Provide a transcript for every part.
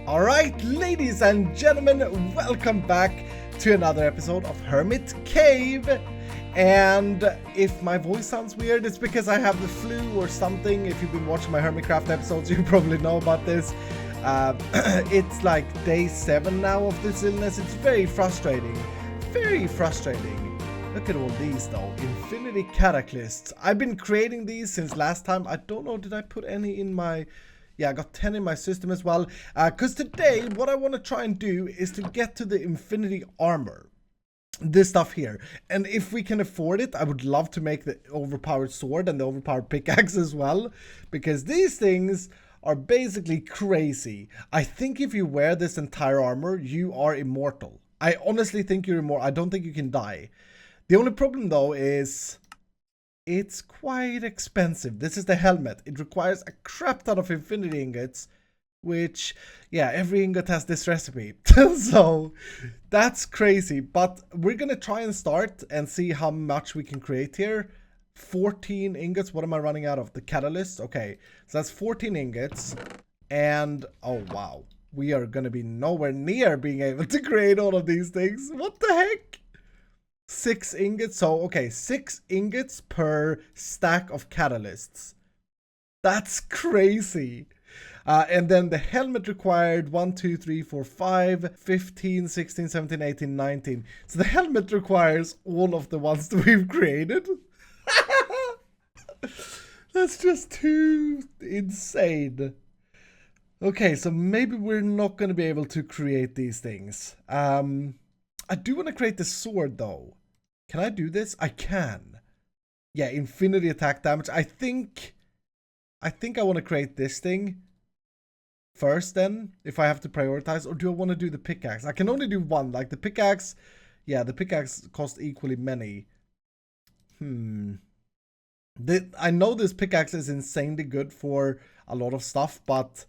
Alright, ladies and gentlemen, welcome back to another episode of Hermit Cave. And if my voice sounds weird, it's because I have the flu or something. If you've been watching my Hermitcraft episodes, you probably know about this. It's like day 7 now of this illness. It's very frustrating. Very frustrating. Look at all these though. Infinity Cataclysms. I've been creating these since last time. I don't know, did I put any in my... Yeah, I got 10 in my system as well. Because today, what I want to try and do is to get to the Infinity Armor. This stuff here. And if we can afford it, I would love to make the overpowered sword and the overpowered pickaxe as well. Because these things are basically crazy. I think if you wear this entire armor, you are immortal. I honestly think you're immortal. I don't think you can die. The only problem though is... it's quite expensive. This is the helmet. It requires a crap ton of infinity ingots, which, yeah, every ingot has this recipe. So that's crazy. But we're gonna try and start and see how much we can create here. 14 ingots. What am I running out of? The catalyst. Okay, so that's 14 ingots. And oh wow, we are gonna be nowhere near being able to create all of these things. What the heck? 6 ingots, so okay, 6 ingots per stack of catalysts. That's crazy. And then the helmet required 1, 2, 3, 4, 5, 15, 16, 17, 18, 19. So the helmet requires all of the ones that we've created. That's just too insane. Okay, so maybe we're not going to be able to create these things. I do want to create the sword though. Can I do this? I can. Yeah, infinity attack damage. I think I want to create this thing first then, if I have to prioritize, or do I want to do the pickaxe? I can only do one. Like the pickaxe, yeah, the pickaxe costs equally many. I know this pickaxe is insanely good for a lot of stuff, but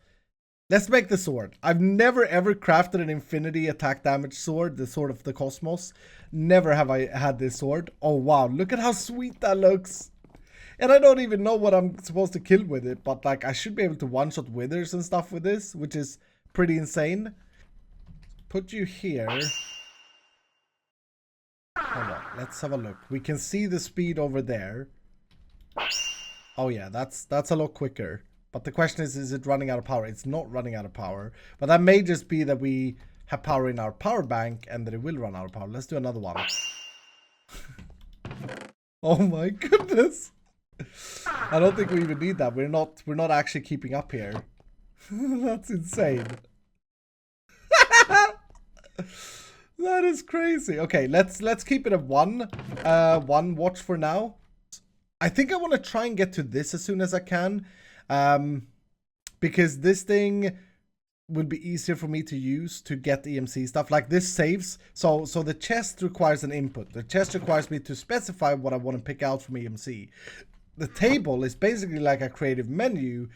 let's make the sword. I've never ever crafted an infinity attack damage sword, the sword of the cosmos. Never have I had this sword. Oh wow, look at how sweet that looks. And I don't even know what I'm supposed to kill with it, but like I should be able to one-shot withers and stuff with this, which is pretty insane. Put you here. Hold on, let's have a look. We can see the speed over there. Oh yeah, that's a lot quicker. But the question is it running out of power? It's not running out of power. But that may just be that we have power in our power bank and that it will run out of power. Let's do another one. Oh my goodness. I don't think we even need that. We're not actually keeping up here. That's insane. That is crazy. Okay, let's keep it at one watch for now. I think I want to try and get to this as soon as I can. Because this thing will be easier for me to use to get EMC stuff. Like this saves. So the chest requires an input. The chest requires me to specify what I want to pick out from EMC. The table is basically like a creative menu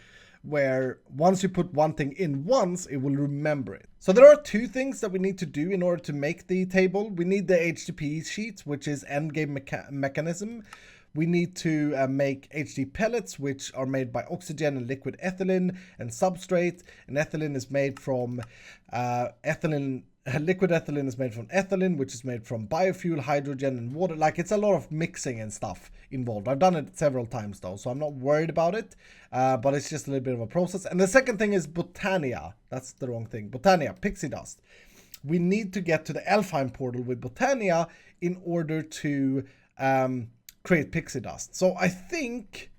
where once you put one thing in once, it will remember it. So there are 2 things that we need to do in order to make the table. We need the HDP sheet, which is endgame mechanism. We need to make HD pellets, which are made by oxygen and liquid ethylene and substrate. And ethylene is made from liquid ethylene is made from ethylene, which is made from biofuel, hydrogen, and water. Like it's a lot of mixing and stuff involved. I've done it several times though, so I'm not worried about it. But it's just a little bit of a process. And the second thing is Botania. That's the wrong thing. Botania, pixie dust. We need to get to the Elfheim portal with Botania in order to create pixie dust. So I think,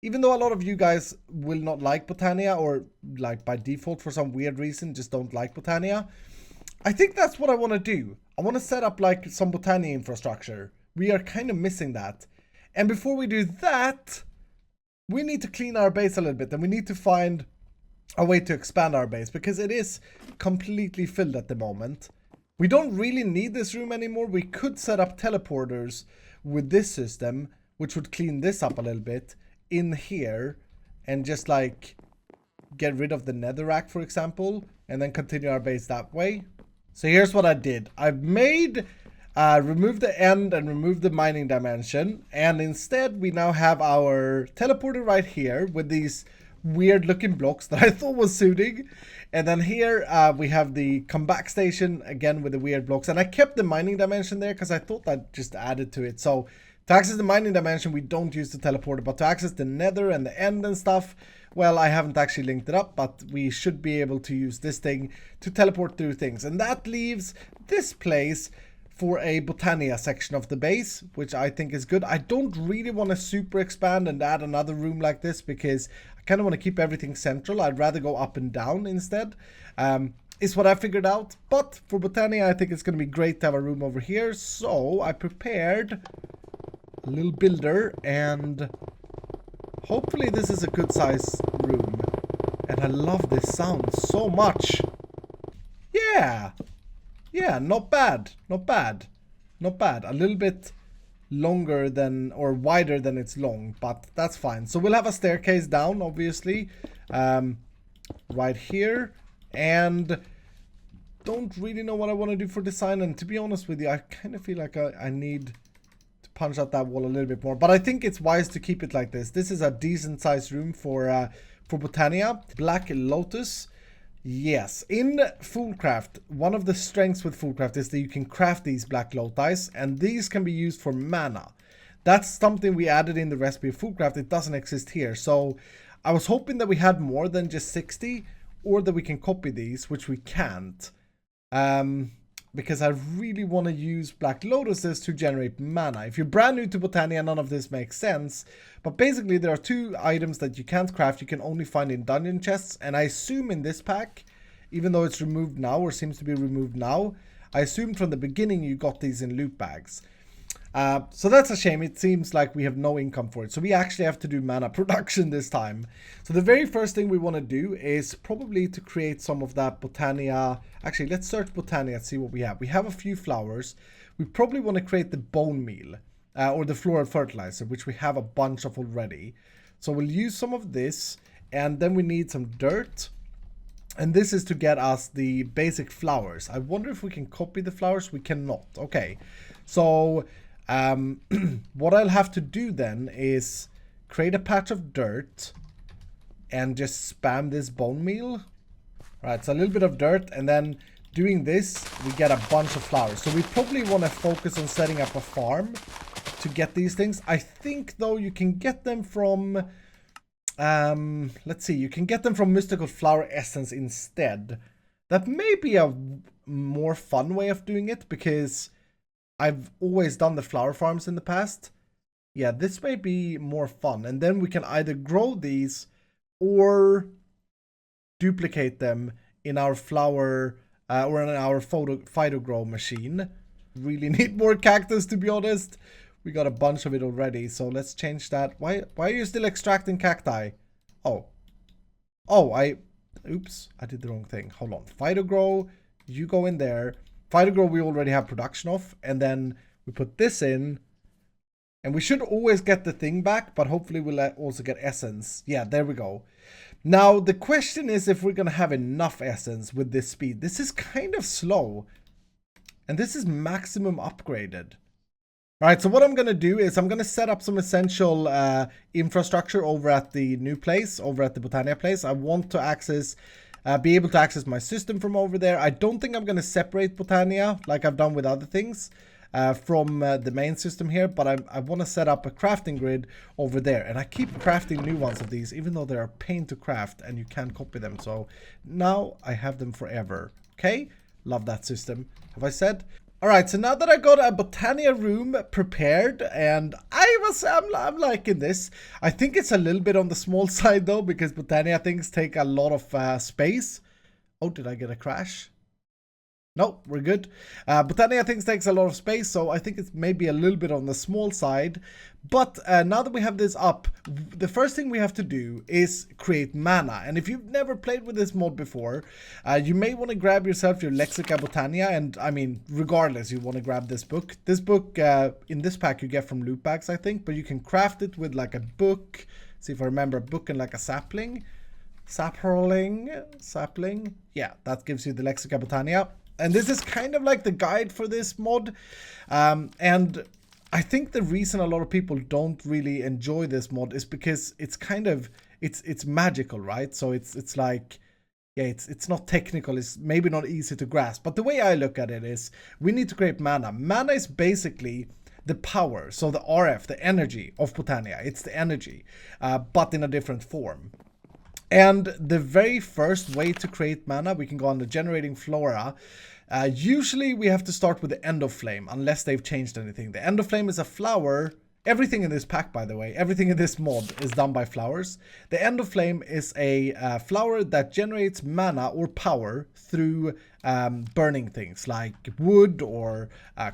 even though a lot of you guys will not like Botania, or like by default for some weird reason just don't like Botania, I think that's what I want to do. I want to set up like some Botania infrastructure. We are kind of missing that. And before we do that, we need to clean our base a little bit, and we need to find a way to expand our base because it is completely filled at the moment. We don't really need this room anymore. We could set up teleporters with this system, which would clean this up a little bit in here and just like get rid of the netherrack, for example, and then continue our base that way. So here's what I did. I've made remove the end and remove the mining dimension, and instead we now have our teleporter right here with these weird looking blocks that I thought was suiting. And then here we have the comeback station again with the weird blocks. And I kept the mining dimension there because I thought that just added to it. So to access the mining dimension, we don't use the teleporter, but to access the nether and the end and stuff, well, I haven't actually linked it up, but we should be able to use this thing to teleport through things. And that leaves this place for a Botania section of the base, which I think is good. I don't really want to super expand and add another room like this because I kind of want to keep everything central. I'd rather go up and down instead, is what I figured out. But for Botania, I think it's going to be great to have a room over here. So I prepared a little builder, and hopefully this is a good size room. And I love this sound so much. Yeah. Yeah, not bad, not bad, not bad. A little bit longer than, or wider than it's long, but that's fine. So we'll have a staircase down, obviously, right here. And don't really know what I want to do for design. And to be honest with you, I kind of feel like I need to punch out that wall a little bit more. But I think it's wise to keep it like this. This is a decent sized room for Botania. Black Lotus. Yes, in Foolcraft, one of the strengths with Foolcraft is that you can craft these black lotus, and these can be used for mana. That's something we added in the recipe of Foolcraft. It doesn't exist here. So I was hoping that we had more than just 60, or that we can copy these, which we can't. Because I really want to use black lotuses to generate mana. If you're brand new to Botania, none of this makes sense. But basically, there are two items that you can't craft. You can only find in dungeon chests. And I assume in this pack, even though it's removed now, or seems to be removed now, I assume from the beginning you got these in loot bags. So that's a shame. It seems like we have no income for it. So we actually have to do mana production this time. So the very first thing we want to do is probably to create some of that Botania. Actually, let's search Botania and see what we have. We have a few flowers. We probably want to create the bone meal or the floral fertilizer, which we have a bunch of already. So we'll use some of this, and then we need some dirt. And this is to get us the basic flowers. I wonder if we can copy the flowers. We cannot. Okay. So what I'll have to do then is create a patch of dirt and just spam this bone meal. Right, so a little bit of dirt, and then doing this, we get a bunch of flowers. So we probably want to focus on setting up a farm to get these things. I think, though, you can get them from, let's see, you can get them from Mystical Flower Essence instead. That may be a more fun way of doing it, because I've always done the flower farms in the past. Yeah, this may be more fun. And then we can either grow these or duplicate them in our flower or in our phytogrow machine. Really need more cactus, to be honest. We got a bunch of it already, so let's change that. Why are you still extracting cacti? Oh, oops, I did the wrong thing. Hold on. Phytogrow, you go in there. Phytogrow we already have production of, and then we put this in, and we should always get the thing back, but hopefully we'll also get essence. Yeah, there we go. Now the question is if we're gonna have enough essence with this speed. This is kind of slow, and this is maximum upgraded. All right, so what I'm gonna do is I'm gonna set up some essential infrastructure over at the new place, over at the Botania place. I want to access be able to access my system from over there. I don't think I'm going to separate Botania like I've done with other things from the main system here, but I want to set up a crafting grid over there. And I keep crafting new ones of these, even though they're a pain to craft and you can't copy them. So now I have them forever. Okay? Love that system. Have I said? All right, so now that I got a Botania room prepared, and I'm liking this. I think it's a little bit on the small side though, because Botania things take a lot of space. Oh, did I get a crash? No, we're good. Botania things takes a lot of space, so I think it's maybe a little bit on the small side. But now that we have this up, the first thing we have to do is create mana. And if you've never played with this mod before, you may want to grab yourself your Lexica Botania. And I mean, regardless, you want to grab this book. This book, in this pack, you get from loot bags, I think. But you can craft it with like a book. See if I remember, a book and like a sapling. Sapling. Yeah, that gives you the Lexica Botania. And this is kind of like the guide for this mod. And I think the reason a lot of people don't really enjoy this mod is because it's kind of it's magical, right? So it's like, yeah, it's not technical, it's maybe not easy to grasp. But the way I look at it is we need to create mana. Mana is basically the power, so the RF, the energy of Botania. It's the energy, but in a different form. And the very first way to create mana, we can go on the generating flora. Usually we have to start with the end of flame, unless they've changed anything. The end of flame is a flower. Everything in this pack, by the way, everything in this mod is done by flowers. The end of flame is a flower that generates mana or power through burning things like wood or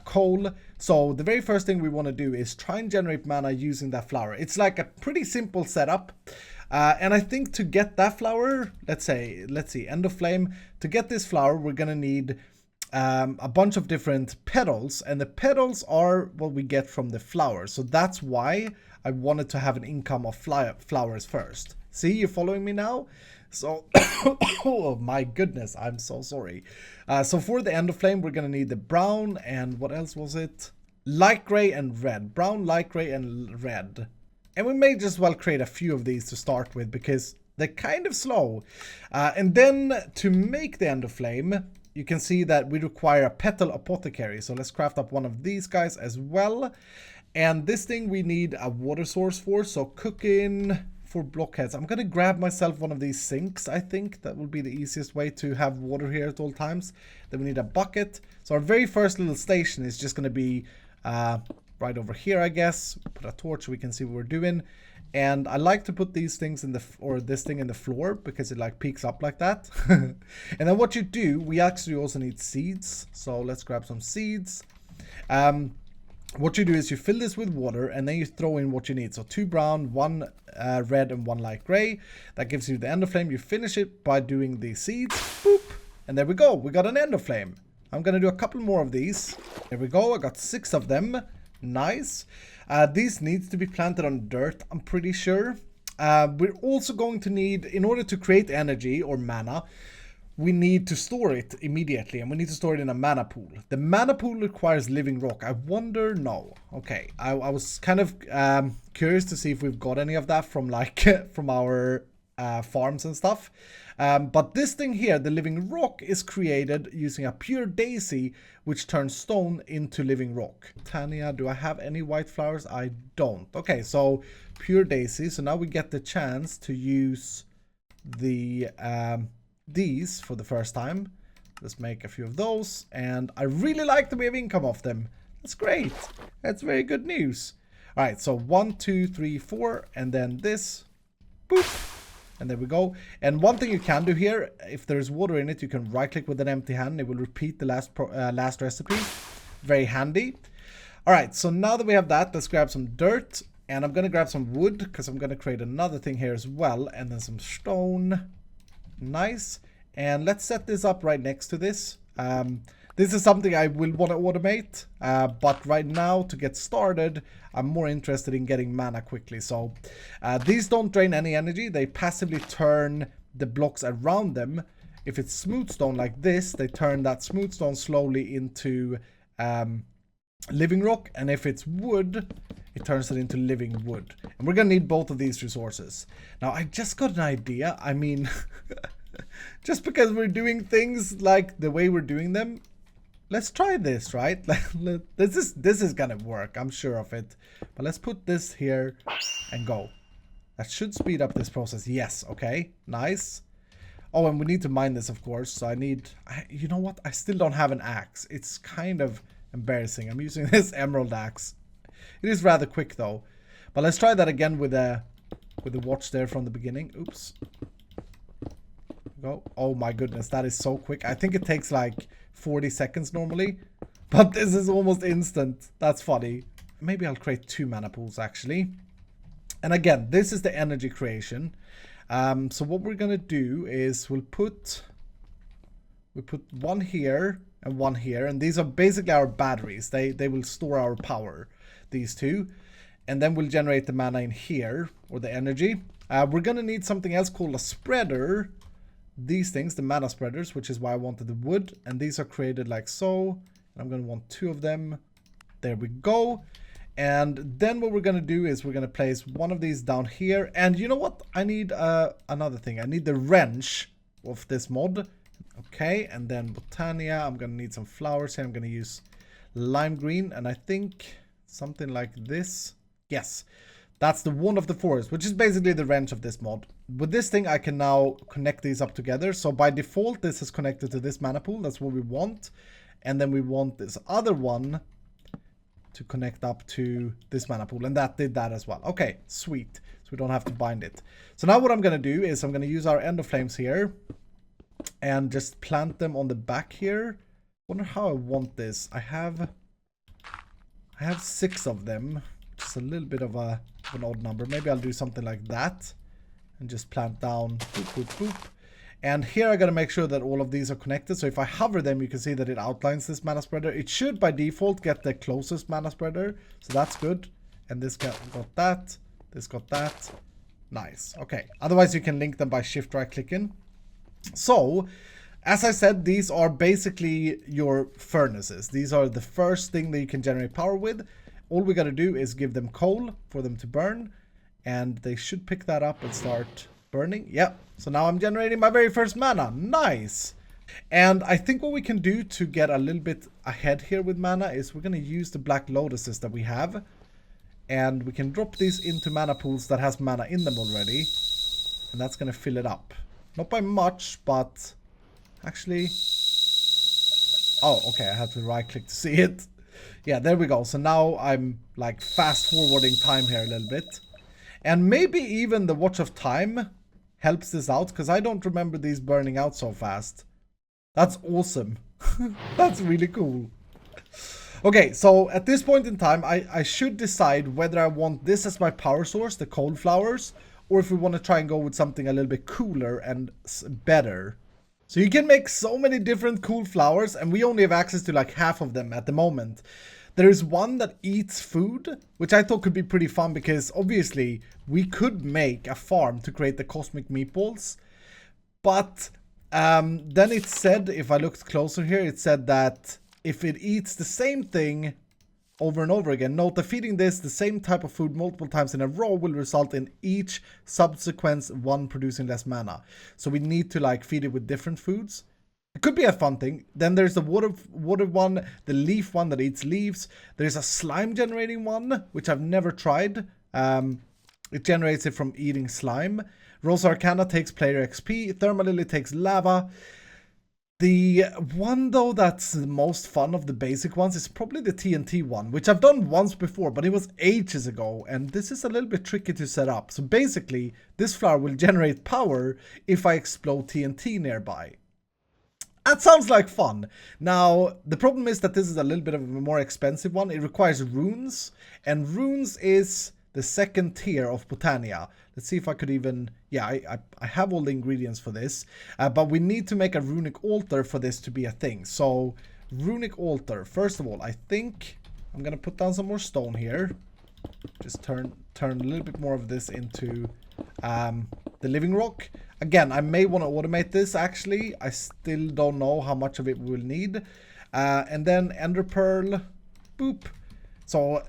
coal. So the very first thing we want to do is try and generate mana using that flower. It's like a pretty simple setup. And I think to get that flower, let's see, end of flame. To get this flower, we're gonna need a bunch of different petals, and the petals are what we get from the flowers. So that's why I wanted to have an income of flowers first. See, you're following me now? So, oh my goodness, I'm so sorry. So for the end of flame, we're gonna need the brown and what else was it? Light gray and red. Brown, light gray, and red. And we may just well create a few of these to start with because they're kind of slow. And then to make the end of flame, you can see that we require a petal apothecary. So let's craft up one of these guys as well. And this thing we need a water source for. So cooking for blockheads. I'm going to grab myself one of these sinks. I think that will be the easiest way to have water here at all times. Then we need a bucket. So our very first little station is just going to be right over here, I guess. Put a torch so we can see what we're doing. And I like to put these things in the, or this thing in the floor because it like peeks up like that. And then what you do, we actually also need seeds. So let's grab some seeds. What you do is you fill this with water and then you throw in what you need. So 2 brown, 1 red and 1 light gray. That gives you the end of flame. You finish it by doing the seeds. Boop. And there we go. We got an end of flame. I'm going to do a couple more of these. There we go. I got 6 of them. Nice. These needs to be planted on dirt, I'm pretty sure. We're also going to need, in order to create energy or mana, we need to store it immediately, and we need to store it in a mana pool. The mana pool requires living rock. I wonder, no. Okay, I was kind of curious to see if we've got any of that from like from our farms and stuff. But this thing here, the living rock, is created using a pure daisy, which turns stone into living rock. Tanya, do I have any white flowers? I don't. Okay, so pure daisy. So now we get the chance to use the these for the first time. Let's make a few of those, and I really like that we have income off them. That's great. That's very good news. All right, so 1, 2, 3, 4, and then this. Boop. And there we go. And one thing you can do here, if there's water in it, you can right click with an empty hand. It will repeat the last recipe. Very handy. All right, so now that we have that, let's grab some dirt. And I'm going to grab some wood because I'm going to create another thing here as well. And then some stone. Nice. And let's set this up right next to this. This is something I will want to automate. But right now, to get started, I'm more interested in getting mana quickly. So these don't drain any energy. They passively turn the blocks around them. If it's smooth stone like this, they turn that smooth stone slowly into living rock. And if it's wood, it turns it into living wood. And we're going to need both of these resources. Now, I just got an idea. I mean, just because we're doing things like the way we're doing them, let's try this, right? This is gonna work, I'm sure of it. But let's put this here and go. That should speed up this process. Yes, okay, nice. Oh, and we need to mine this, of course. So you know what? I still don't have an axe. It's kind of embarrassing. I'm using this emerald axe. It is rather quick though. But let's try that again with the watch there from the beginning. Oops. Go. Oh my goodness, that is so quick. I think it takes like 40 seconds normally, but this is almost instant. That's funny. Maybe I'll create 2 mana pools actually. And again, this is the energy creation. So what we're gonna do is we put one here and one here, and these are basically our batteries. They will store our power, these two, and then we'll generate the mana in here, or the energy. We're gonna need something else called a spreader. These things, the mana spreaders, which is why I wanted the wood, and these are created like so. I'm going to want 2 of them. There we go. And then what we're going to do is we're going to place one of these down here. And you know what? I need another thing. I need the wrench of this mod. Okay, and then Botania. I'm going to need some flowers here. I'm going to use lime green. And I think something like this. Yes, that's the wand of the forest, which is basically the wrench of this mod. With this thing, I can now connect these up together. So by default, this is connected to this mana pool. That's what we want. And then we want this other one to connect up to this mana pool, and that did that as well. Okay, sweet. So we don't have to bind it. So now what I'm going to do is I'm going to use our Ender Flames here and just plant them on the back here. Wonder how I want this. I have 6 of them, which is a little bit of an odd number. Maybe I'll do something like that and just plant down. Boop, boop, boop. And here I gotta make sure that all of these are connected. So if I hover them, you can see that it outlines this mana spreader. It should by default get the closest mana spreader. So that's good. And this got that. This got that. Nice. Okay. Otherwise you can link them by shift right clicking. So as I said, these are basically your furnaces. These are the first thing that you can generate power with. All we gotta do is give them coal for them to burn. And they should pick that up and start burning. Yep. So now I'm generating my very first mana. Nice. And I think what we can do to get a little bit ahead here with mana is we're going to use the black lotuses that we have. And we can drop these into mana pools that has mana in them already. And that's going to fill it up. Not by much, but actually... Oh, okay. I had to right click to see it. Yeah, there we go. So now I'm like fast forwarding time here a little bit. And maybe even the Watch of Time helps this out, because I don't remember these burning out so fast. That's awesome. That's really cool. Okay, so at this point in time, I should decide whether I want this as my power source, the Coneflowers, or if we want to try and go with something a little bit cooler and better. So you can make so many different cool flowers, and we only have access to like half of them at the moment. There is one that eats food, which I thought could be pretty fun because obviously we could make a farm to create the cosmic meatballs. But then it said, if I looked closer here, it said that if it eats the same thing over and over again, note that feeding this the same type of food multiple times in a row will result in each subsequent one producing less mana. So we need to like feed it with different foods. It could be a fun thing. Then there's the water one, the leaf one that eats leaves. There's a slime generating one, which I've never tried. It generates it from eating slime. Rose Arcana takes player XP. Thermalily takes lava. The one though that's the most fun of the basic ones is probably the TNT one, which I've done once before, but it was ages ago. And this is a little bit tricky to set up. So basically, this flower will generate power if I explode TNT nearby. That sounds like fun. Now, the problem is that this is a little bit of a more expensive one. It requires runes, and runes is the second tier of Botania. Let's see if I could even... Yeah, I have all the ingredients for this, but we need to make a runic altar for this to be a thing. So, runic altar. First of all, I think I'm going to put down some more stone here. Just turn a little bit more of this into the living rock. Again, I may want to automate this actually. I still don't know how much of it we will need. And then ender pearl. Boop. So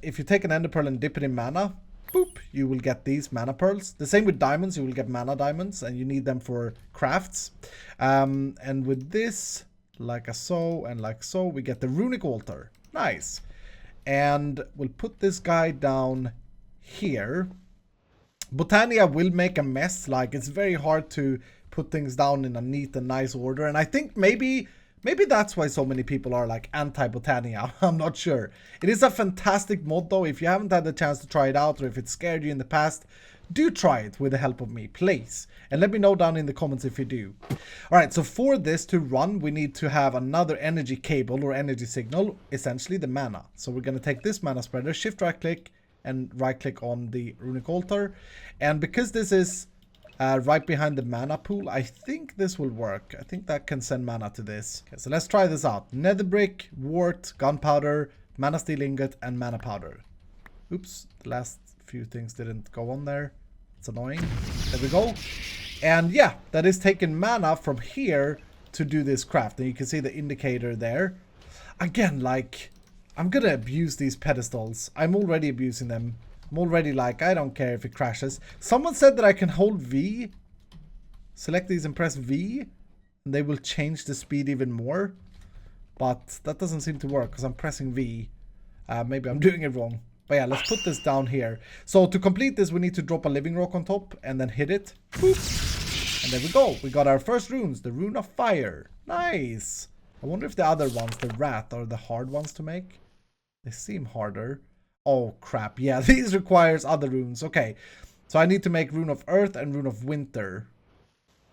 if you take an ender pearl and dip it in mana, boop, you will get these mana pearls. The same with diamonds, you will get mana diamonds, and you need them for crafts. And with this, like so and like so, we get the runic altar. Nice. And we'll put this guy down here. Botania will make a mess. Like, it's very hard to put things down in a neat and nice order. And I think maybe that's why so many people are like anti-Botania. I'm not sure. It is a fantastic mod though. If you haven't had the chance to try it out, or if it scared you in the past, do try it with the help of me, please. And let me know down in the comments if you do. Alright, so for this to run, we need to have another energy cable or energy signal, essentially the mana. So we're going to take this mana spreader, shift right click, and right click on the runic altar. And because this is right behind the mana pool, I think this will work. I think that can send mana to this. Okay, so let's try this out. Nether brick, wart, gunpowder, mana steel ingot, and mana powder. Oops, the last few things didn't go on there. It's annoying. There we go. And yeah, that is taking mana from here to do this craft. And you can see the indicator there. Again, like, I'm gonna abuse these pedestals. I'm already abusing them. I'm already like, I don't care if it crashes. Someone said that I can hold V. Select these and press V. And they will change the speed even more. But that doesn't seem to work because I'm pressing V. Maybe I'm doing it wrong. But yeah, let's put this down here. So to complete this, we need to drop a living rock on top and then hit it. Boop. And there we go. We got our first runes. The rune of fire. Nice. I wonder if the other ones, the rat, are the hard ones to make. They seem harder. Oh, crap. Yeah, these requires other runes. Okay. So I need to make rune of earth and rune of winter.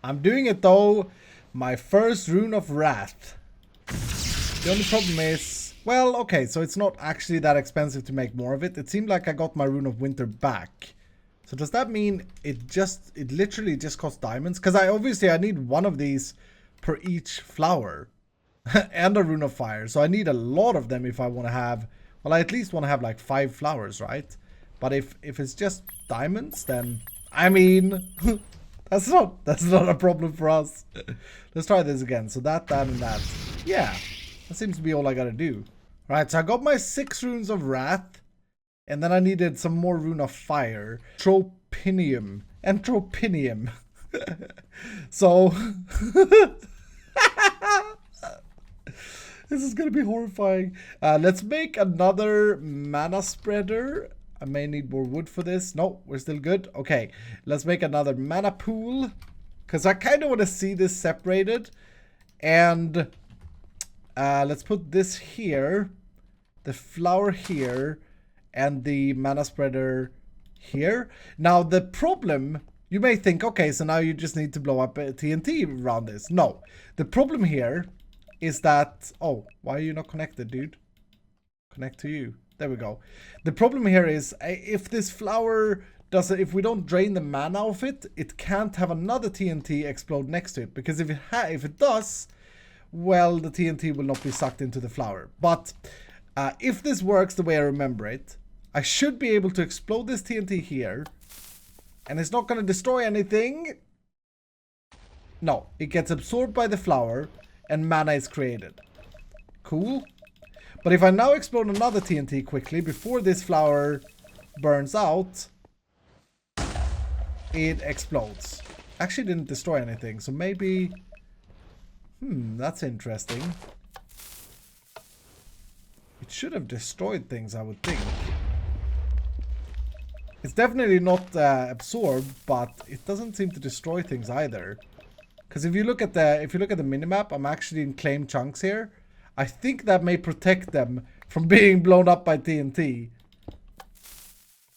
I'm doing it though. My first rune of wrath. The only problem is, well, okay, so it's not actually that expensive to make more of it. It seemed like I got my rune of winter back. So does that mean it literally just costs diamonds? Because I need one of these per each flower. And a rune of fire. So I need a lot of them if I want to have, well, I at least want to have like 5 flowers, right? But if it's just diamonds, then, I mean, that's not a problem for us. Let's try this again. So that, and that. Yeah, that seems to be all I gotta do. Right, so I got my 6 runes of wrath. And then I needed some more rune of fire. Entropinium. So... This is gonna be horrifying. Let's make another mana spreader. I may need more wood for this. No, we're still good. Okay, let's make another mana pool. Because I kind of want to see this separated. And let's put this here. The flower here. And the mana spreader here. Now, the problem... You may think, okay, so now you just need to blow up a TNT around this. No. The problem here... is that, oh, why are you not connected, dude? Connect to you. There we go. The problem here is if this flower doesn't, if we don't drain the mana of it, it can't have another TNT explode next to it, because if it does, well, the TNT will not be sucked into the flower. But if this works the way I remember it, I should be able to explode this TNT here, and it's not going to destroy anything. No, it gets absorbed by the flower. And mana is created. Cool. But if I now explode another TNT quickly before this flower burns out, it explodes. Actually didn't destroy anything, so maybe... that's interesting. It should have destroyed things, I would think. It's definitely not absorbed, but it doesn't seem to destroy things either. Because if you look at the minimap, I'm actually in claim chunks here. I think that may protect them from being blown up by TNT.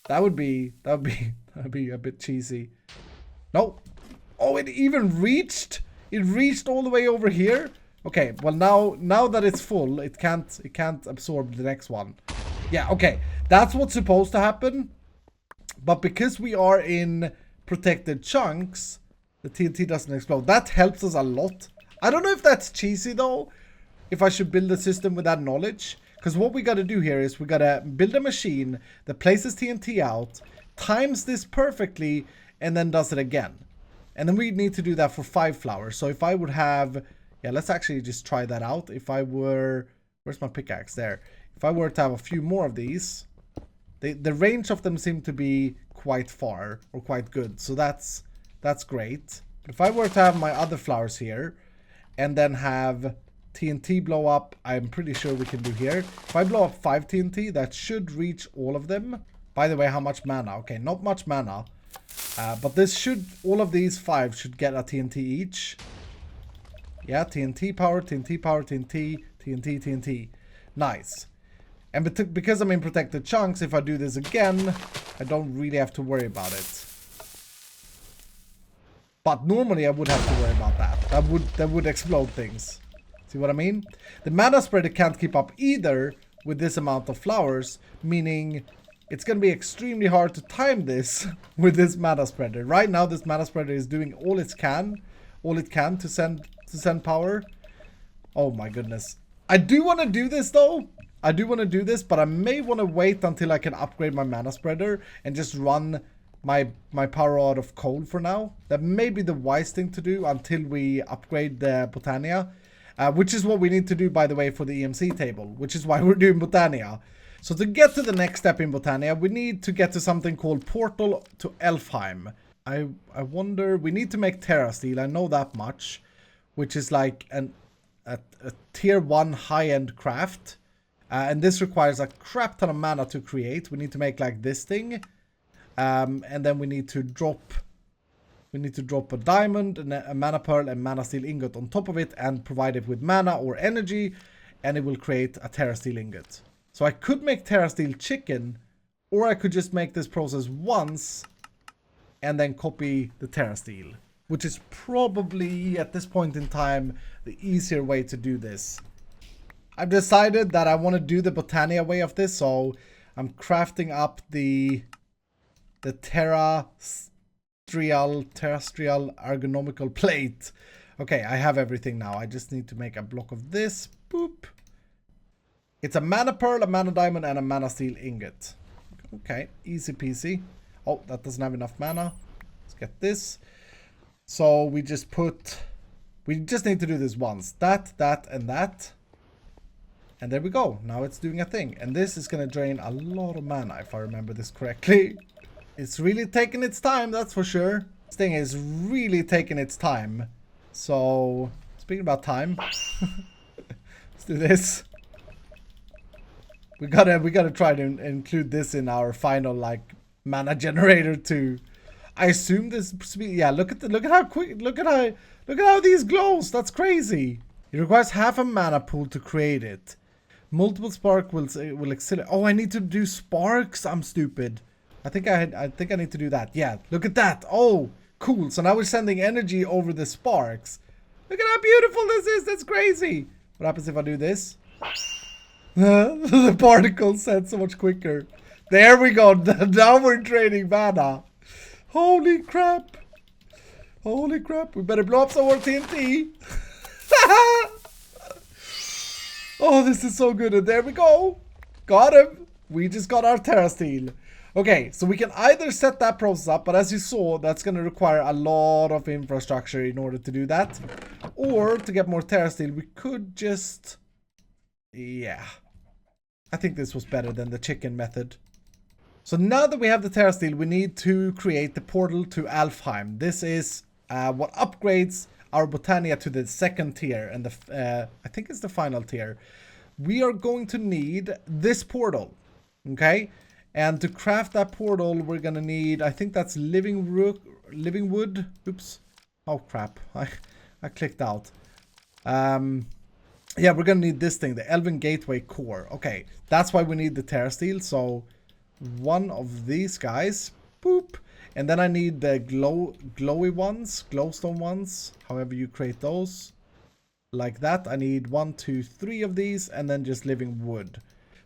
That would be a bit cheesy. No. Oh, it even reached. It reached all the way over here. Okay, well now that it's full, it can't absorb the next one. Yeah, okay. That's what's supposed to happen. But because we are in protected chunks, the TNT doesn't explode. That helps us a lot. I don't know if that's cheesy though. If I should build a system with that knowledge. Because what we got to do here is we got to build a machine that places TNT out, times this perfectly, and then does it again. And then we need to do that for 5 flowers. So if I would have... Yeah, let's actually just try that out. If I were... Where's my pickaxe? There. If I were to have a few more of these, the range of them seem to be quite far or quite good. So that's great. But if I were to have my other flowers here and then have TNT blow up, I'm pretty sure we can do here. If I blow up 5 TNT, that should reach all of them. By the way, how much mana? Okay, not much mana. But this should, all of these 5 should get a TNT each. Yeah, TNT power, TNT power, TNT, TNT, TNT. Nice. And because I'm in protected chunks, if I do this again, I don't really have to worry about it. But normally I would have to worry about that. That would explode things. See what I mean? The mana spreader can't keep up either with this amount of flowers, meaning it's going to be extremely hard to time this with this mana spreader. Right now this mana spreader is doing all it can to send power. Oh my goodness. I do want to do this though. I do want to do this, but I may want to wait until I can upgrade my mana spreader and just run my power out of coal for now. That may be the wise thing to do until we upgrade the Botania. which is what we need to do, by the way, for the EMC table, which is why we're doing Botania. So to get to the next step in Botania, we need to get to something called Portal to Elfheim. I wonder, we need to make Terra Steel, I know that much, which is like a tier 1 high-end craft. And this requires a crap ton of mana to create. We need to make like this thing. And then we need to drop a diamond, and a mana pearl, and mana steel ingot on top of it, and provide it with mana or energy, and it will create a Terra Steel ingot. So I could make Terra Steel chicken, or I could just make this process once, and then copy the Terra Steel, which is probably, at this point in time, the easier way to do this. I've decided that I want to do the Botania way of this, so I'm crafting up the Terra Steel ergonomical plate. Okay, I have everything now. I just need to make a block of this. Boop. It's a mana pearl, a mana diamond, and a mana steel ingot. Okay, easy peasy. Oh, that doesn't have enough mana. Let's get this. So we just need to do this once. That, and that. And there we go. Now it's doing a thing. And this is going to drain a lot of mana, if I remember this correctly. It's really taking its time, that's for sure. This thing is really taking its time. So, speaking about time, let's do this. We gotta try to include this in our final like mana generator too. I assume this. Yeah, look at how quick. Look at how these glows. That's crazy. It requires half a mana pool to create it. Multiple spark will accelerate. Oh, I need to do sparks. I'm stupid. I think I need to do that. Yeah, look at that. Oh, cool. So now we're sending energy over the sparks. Look at how beautiful this is. That's crazy. What happens if I do this? The particles send so much quicker. There we go. Now we're draining mana. Holy crap. Holy crap. We better blow up some more TNT. Oh, this is so good. And there we go. Got him. We just got our Terra Steel. Okay, so we can either set that process up, but as you saw, that's going to require a lot of infrastructure in order to do that. Or, to get more Terra Steel, we could just... Yeah. I think this was better than the chicken method. So now that we have the Terra Steel, we need to create the portal to Alfheim. This is what upgrades our Botania to the second tier, and I think it's the final tier. We are going to need this portal, okay? And to craft that portal, we're gonna need, I think that's living wood. Oops. Oh crap, I clicked out. Yeah, we're gonna need this thing, the Elven Gateway Core. Okay, that's why we need the Terra Steel. So one of these guys, boop. And then I need the glowy ones, glowstone ones, however you create those. Like that. I need 1, 2, 3 of these, and then just living wood.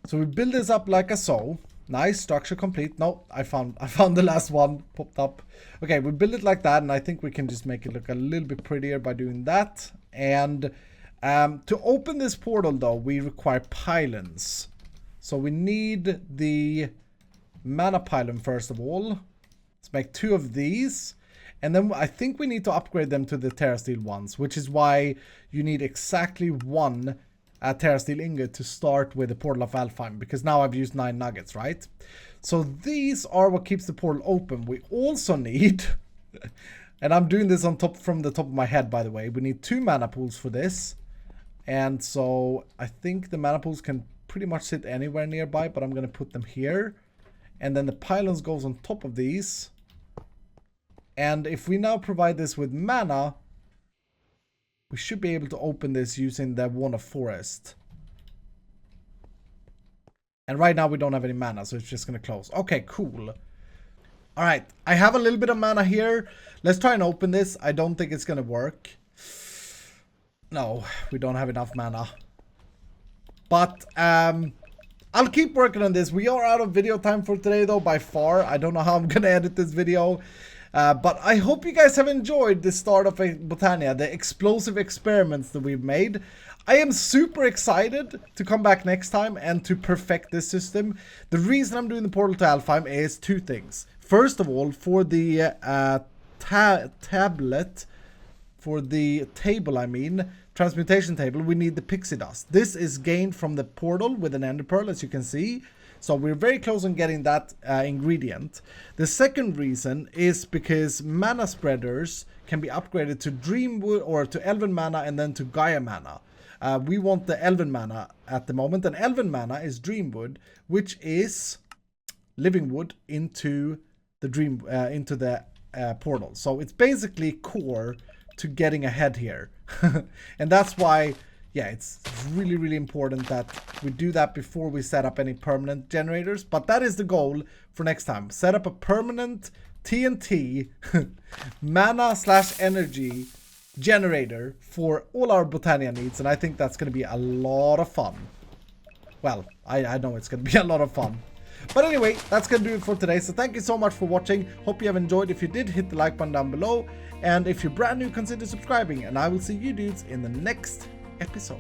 So we build this up like a so. Nice, structure complete. No, I found the last one popped up. Okay, we build it like that, and I think we can just make it look a little bit prettier by doing that. And to open this portal though, we require pylons. So we need the mana pylon first of all. Let's make 2 of these. And then I think we need to upgrade them to the Terra Steel ones, which is why you need exactly 1 Terra Steel ingot to start with the Portal of Alfheim, because now I've used 9 nuggets, right? So these are what keeps the portal open. We also need, and I'm doing this from the top of my head, by the way, we need 2 mana pools for this. And so I think the mana pools can pretty much sit anywhere nearby, but I'm going to put them here. And then the pylons goes on top of these. And if we now provide this with mana, we should be able to open this using the Wand of Forest. And right now we don't have any mana, so it's just going to close. Okay, cool. Alright, I have a little bit of mana here. Let's try and open this. I don't think it's going to work. No, we don't have enough mana. But, I'll keep working on this. We are out of video time for today though, by far. I don't know how I'm going to edit this video. But I hope you guys have enjoyed the start of Botania, the explosive experiments that we've made. I am super excited to come back next time and to perfect this system. The reason I'm doing the Portal to Alfheim is 2 things. First of all, for the tablet, for the table, transmutation table, we need the pixie dust. This is gained from the portal with an ender pearl, as you can see. So we're very close on getting that ingredient. The second reason is because mana spreaders can be upgraded to Dreamwood or to Elven mana and then to Gaia mana. We want the Elven mana at the moment, and Elven mana is Dreamwood, which is living wood into the portal. So it's basically core to getting ahead here. And that's why, yeah, it's really, really important that we do that before we set up any permanent generators. But that is the goal for next time. Set up a permanent TNT mana/energy generator for all our Botania needs. And I think that's going to be a lot of fun. Well, I know it's going to be a lot of fun. But anyway, that's going to do it for today. So thank you so much for watching. Hope you have enjoyed. If you did, hit the like button down below. And if you're brand new, consider subscribing. And I will see you dudes in the next episode.